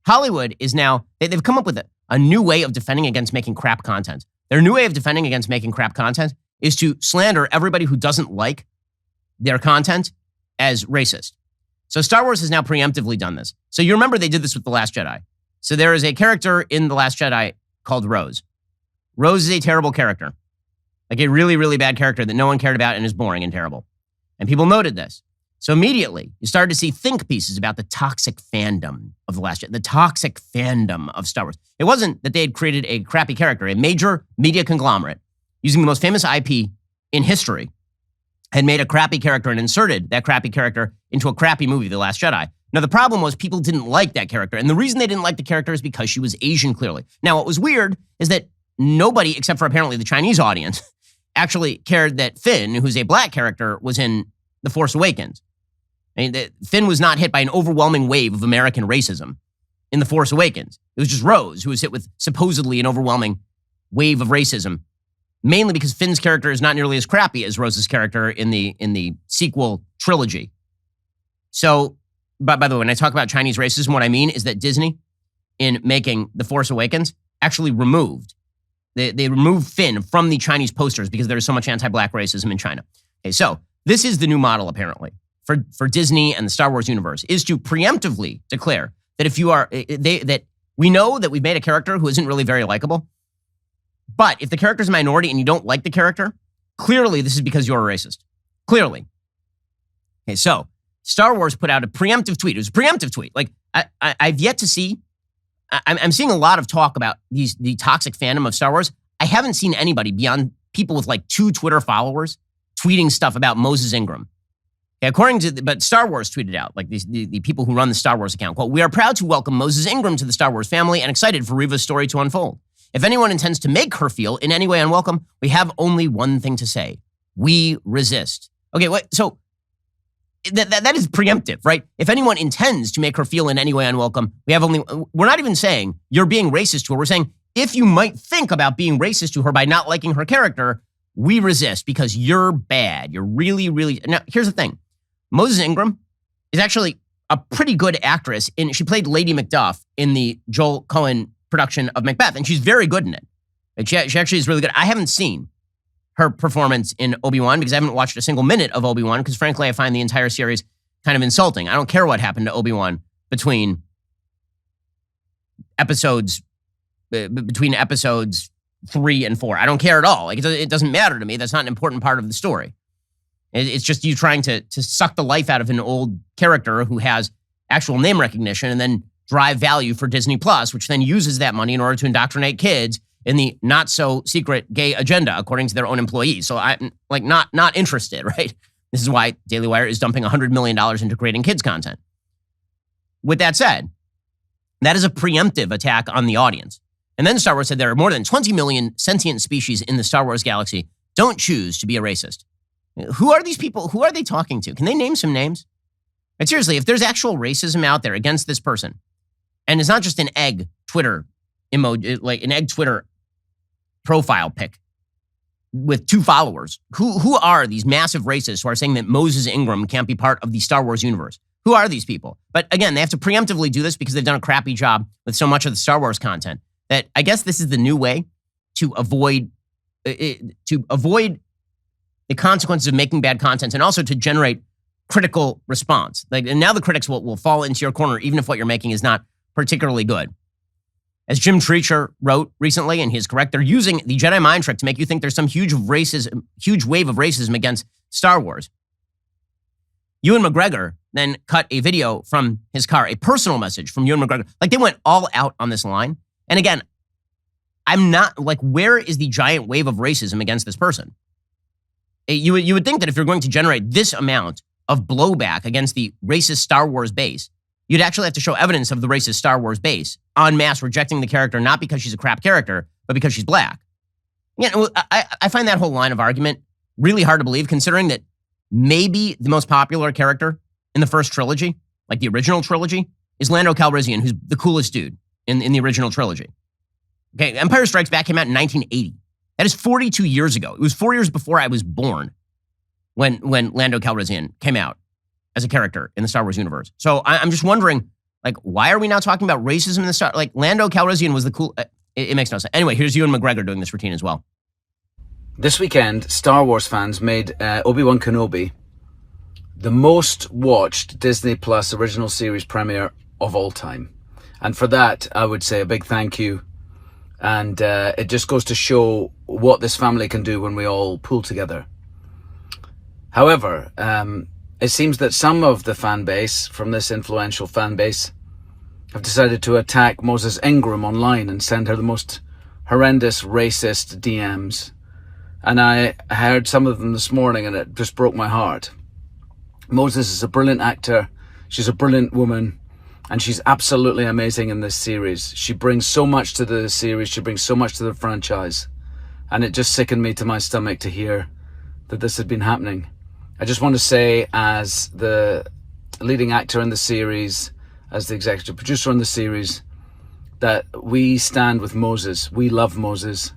Hollywood is now, they've come up with a new way of defending against making crap content. Their new way of defending against making crap content is to slander everybody who doesn't like their content as racist. So Star Wars has now preemptively done this. So you remember they did this with The Last Jedi. So there is a character in The Last Jedi called Rose. Rose is a terrible character. Like a really, really bad character that no one cared about and is boring and terrible. And people noted this. So immediately, you started to see think pieces about the toxic fandom of The Last Jedi, the toxic fandom of Star Wars. It wasn't that they had created a crappy character. A major media conglomerate, using the most famous IP in history, had made a crappy character and inserted that crappy character into a crappy movie, The Last Jedi. Now, the problem was people didn't like that character. And the reason they didn't like the character is because she was Asian, clearly. Now, what was weird is that nobody, except for apparently the Chinese audience, actually cared that Finn, who's a black character, was in The Force Awakens. I mean, Finn was not hit by an overwhelming wave of American racism in The Force Awakens. It was just Rose who was hit with supposedly an overwhelming wave of racism, mainly because Finn's character is not nearly as crappy as Rose's character in the sequel trilogy. So, by the way, when I talk about Chinese racism, what I mean is that Disney, in making The Force Awakens, actually removed they removed Finn from the Chinese posters because there is so much anti-black racism in China. Okay, so this is the new model, apparently, for Disney and the Star Wars universe, is to preemptively declare that if you are, that we know that we've made a character who isn't really very likable, but if the character is a minority and you don't like the character, clearly this is because you're a racist. Clearly. Okay, so Star Wars put out a preemptive tweet. It was a preemptive tweet. Like, I've yet to see, I'm seeing a lot of talk about the toxic fandom of Star Wars. I haven't seen anybody beyond people with like 2 Twitter followers tweeting stuff about Moses Ingram. Okay, but Star Wars tweeted out, like the people who run the Star Wars account, quote, "We are proud to welcome Moses Ingram to the Star Wars family and excited for Reva's story to unfold. If anyone intends to make her feel in any way unwelcome, we have only one thing to say. We resist." Okay, so that is preemptive, right? If anyone intends to make her feel in any way unwelcome, we're not even saying you're being racist to her. We're saying if you might think about being racist to her by not liking her character, we resist because you're bad. You're really, really... Now, here's the thing. Moses Ingram is actually a pretty good actress. She played Lady Macduff in the Joel Coen production of Macbeth, and she's very good in it. And she actually is really good. I haven't seen her performance in Obi-Wan because I haven't watched a single minute of Obi-Wan because, frankly, I find the entire series kind of insulting. I don't care what happened to Obi-Wan between episodes 3 and 4. I don't care at all. Like, it doesn't matter to me. That's not an important part of the story. It's just you trying to suck the life out of an old character who has actual name recognition and then drive value for Disney Plus, which then uses that money in order to indoctrinate kids in the not so secret gay agenda, according to their own employees. So I'm like not interested, right? This is why Daily Wire is dumping $100 million into creating kids content. With that said, that is a preemptive attack on the audience. And then Star Wars said there are more than 20 million sentient species in the Star Wars galaxy. Don't choose to be a racist. Who are these people? Who are they talking to? Can they name some names? And seriously, if there's actual racism out there against this person, and it's not just an egg Twitter emoji, like an egg Twitter profile pic with 2 followers, who are these massive racists who are saying that Moses Ingram can't be part of the Star Wars universe? Who are these people? But again, they have to preemptively do this because they've done a crappy job with so much of the Star Wars content that I guess this is the new way to avoid the consequences of making bad content and also to generate critical response. Like, and now the critics will fall into your corner even if what you're making is not particularly good. As Jim Treacher wrote recently, and he's correct, they're using the Jedi mind trick to make you think there's some huge wave of racism against Star Wars. Ewan McGregor then cut a video from his car, a personal message from Ewan McGregor. Like, they went all out on this line. And again, I'm not, like, where is the giant wave of racism against this person? You would think that if you're going to generate this amount of blowback against the racist Star Wars base, you'd actually have to show evidence of the racist Star Wars base en masse rejecting the character, not because she's a crap character, but because she's black. Yeah, I find that whole line of argument really hard to believe, considering that maybe the most popular character in the first trilogy, like the original trilogy, is Lando Calrissian, who's the coolest dude in the original trilogy. Okay, Empire Strikes Back came out in 1980. That is 42 years ago. It was 4 years before I was born when Lando Calrissian came out as a character in the Star Wars universe. So I'm just wondering Like, why are we now talking about racism in the Star? Like, Lando Calrissian was the cool. It makes no sense. Anyway, here's Ewan McGregor doing this routine as well. This weekend, Star Wars fans made Obi-Wan Kenobi the most watched Disney Plus original series premiere of all time. And for that, I would say a big thank you. And it just goes to show what this family can do when we all pull together. However, it seems that some of the fan base from this influential fan base have decided to attack Moses Ingram online and send her the most horrendous racist DMs. And I heard some of them this morning and it just broke my heart. Moses is a brilliant actor. She's a brilliant woman. And she's absolutely amazing in this series. She brings so much to the series. She brings so much to the franchise. And it just sickened me to my stomach to hear that this had been happening. I just want to say, as the leading actor in the series, as the executive producer on the series, that we stand with Moses. We love Moses.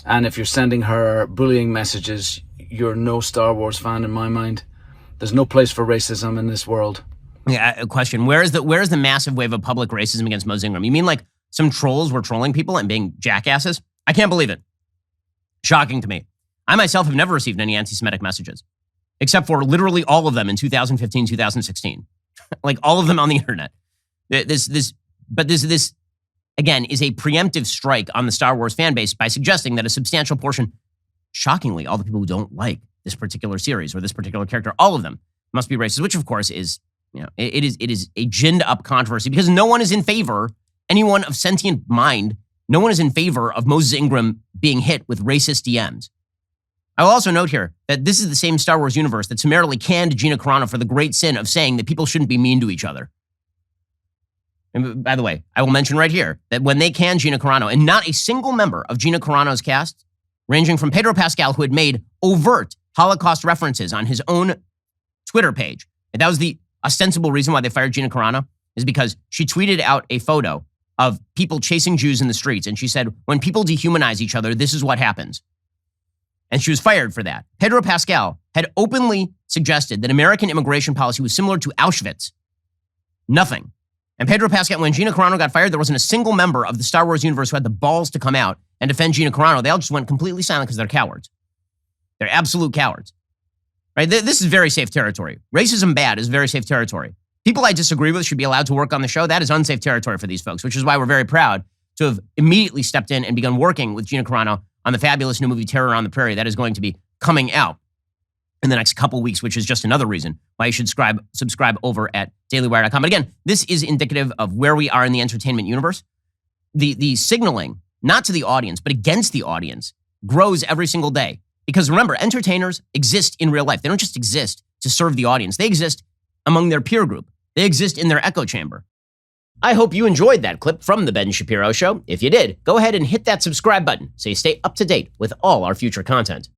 And if you're sending her bullying messages, you're no Star Wars fan in my mind. There's no place for racism in this world. Yeah, a question. Where is the massive wave of public racism against Moses Ingram? You mean like some trolls were trolling people and being jackasses? I can't believe it. Shocking to me. I myself have never received any anti-Semitic messages, except for literally all of them in 2015, 2016. Like all of them on the internet. This again is a preemptive strike on the Star Wars fan base by suggesting that a substantial portion, shockingly, all the people who don't like this particular series or this particular character, all of them must be racist, which of course is, it is a ginned up controversy because no one is in favor, anyone of sentient mind, no one is in favor of Moses Ingram being hit with racist DMs. I will also note here that this is the same Star Wars universe that summarily canned Gina Carano for the great sin of saying that people shouldn't be mean to each other. And by the way, I will mention right here that when they canned Gina Carano, and not a single member of Gina Carano's cast, ranging from Pedro Pascal, who had made overt Holocaust references on his own Twitter page, and that was the ostensible reason why they fired Gina Carano, is because she tweeted out a photo of people chasing Jews in the streets, and she said, when people dehumanize each other, this is what happens. And she was fired for that. Pedro Pascal had openly suggested that American immigration policy was similar to Auschwitz. Nothing. And Pedro Pascal, when Gina Carano got fired, there wasn't a single member of the Star Wars universe who had the balls to come out and defend Gina Carano. They all just went completely silent because they're cowards. They're absolute cowards. Right? This is very safe territory. Racism bad is very safe territory. People I disagree with should be allowed to work on the show. That is unsafe territory for these folks, which is why we're very proud to have immediately stepped in and begun working with Gina Carano on the fabulous new movie Terror on the Prairie that is going to be coming out in the next couple weeks, which is just another reason why you should subscribe over at dailywire.com. But again, this is indicative of where we are in the entertainment universe. The signaling, not to the audience, but against the audience, grows every single day. Because remember, entertainers exist in real life. They don't just exist to serve the audience. They exist among their peer group. They exist in their echo chamber. I hope you enjoyed that clip from The Ben Shapiro Show. If you did, go ahead and hit that subscribe button so you stay up to date with all our future content.